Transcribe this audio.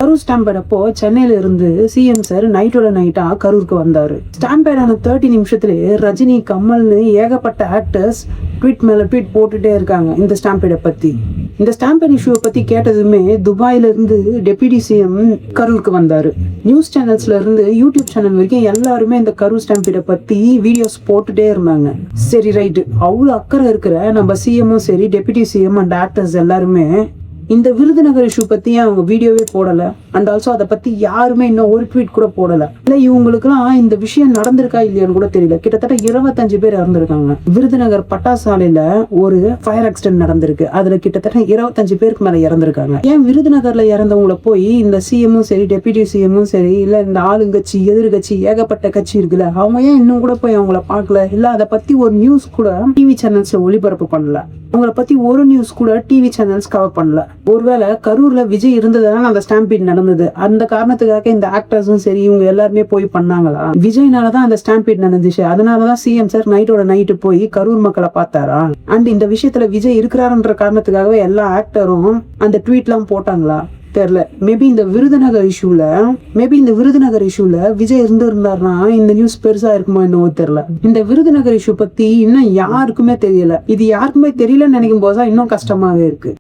Karur stampede அப்போ சென்னையில இருந்து சிஎம் சார் நைட்டோட நைட்டா கரூருக்கு வந்தாரு. ஸ்டாம்பேட் ஆன 30 நிமிஷத்துல ரஜினி, கமல்னு ஏகப்பட்ட ஆக்டர்ஸ் ட்வீட் மேல ட்வீட் போட்டுட்டே இருக்காங்க இந்த ஸ்டாம்பேடை பத்தி. இந்த ஸ்டாம்பேட் இஷ்யூவை பத்தி கேட்டதுமே துபாயில இருந்து டெப்யூட்டி சிஎம் கரூருக்கு வந்தாரு. நியூஸ் சேனல்ஸ்ல இருந்து யூடியூப் சேனல் வரைக்கும் எல்லாருமே இந்த கரூர் ஸ்டாம்பேடை பத்தி வீடியோஸ் போட்டுட்டே இருந்தாங்க. சரி ரைட்டு, அவ்வளவு அக்கறை இருக்கிற நம்ம சிஎம்மும் சரி, டெப்யூட்டி சிஎம் அண்ட் ஆக்டர்ஸ் எல்லாருமே இந்த விருதுநகர் இஷ்யூ பத்தி அவங்க வீடியோவே போடல. அண்ட் ஆல்சோ அதை பத்தி யாருமே இன்னும் ஒரு ட்வீட் கூட போடல. இல்ல இவங்களுக்குலாம் இந்த விஷயம் நடந்திருக்கா இல்லையான்னு கூட தெரியல. கிட்டத்தட்ட 25 பேர் இறந்திருக்காங்க. விருதுநகர் பட்டாசாலையில ஒரு ஃபயர் ஆக்சிடென்ட் நடந்திருக்கு. அதுல கிட்டத்தட்ட 25 பேருக்கு மேல இறந்திருக்காங்க. ஏன் விருதுநகர்ல இறந்தவங்கள போய் இந்த சிஎம்மும் சரி, டெப்யூட்டி சிஎம்மும் சரி, இல்ல இந்த ஆளுங்கட்சி, எதிர்கட்சி, ஏகப்பட்ட கட்சி இருக்குல்ல, அவங்க ஏன் இன்னும் கூட போய் அவங்கள பார்க்கல? இல்ல அதை பத்தி ஒரு நியூஸ் கூட டிவி சேனல்ஸ்ல ஒளிபரப்பு பண்ணல. அவங்கள பத்தி ஒரு நியூஸ் கூட டிவி சேனல்ஸ் கவர் பண்ணல. ஒருவேளை கரூர்ல விஜய் இருந்ததுனால அந்த ஸ்டாம்பீட் நடந்தது, அந்த காரணத்துக்காக இந்த ஆக்டர்ஸும் சரி இவங்க எல்லாருமே போய் பண்ணாங்களா? விஜய்னாலதான் அந்த ஸ்டாம்பீட் நடந்துச்சு, அதனாலதான் சிஎம் சார் நைட்டோட நைட்டு போய் கரூர் மக்களை பார்த்தாரா? அண்ட் இந்த விஷயத்துல விஜய் இருக்கிறாருன்ற காரணத்துக்காகவே எல்லா ஆக்டரும் அந்த ட்வீட் எல்லாம் போட்டாங்களா? தெரியல. மேபி இந்த விருதுநகர் இஷ்யூல விஜய் இருந்தாருன்னா இந்த நியூஸ் பெருசா இருக்குமா என்னவோ தெரியல. இந்த விருதுநகர் இஷ்யூ பத்தி இன்னும் யாருக்குமே தெரியல. இது யாருக்குமே தெரியலன்னு நினைக்கும் போதுதான் இன்னும் கஷ்டமாவே இருக்கு.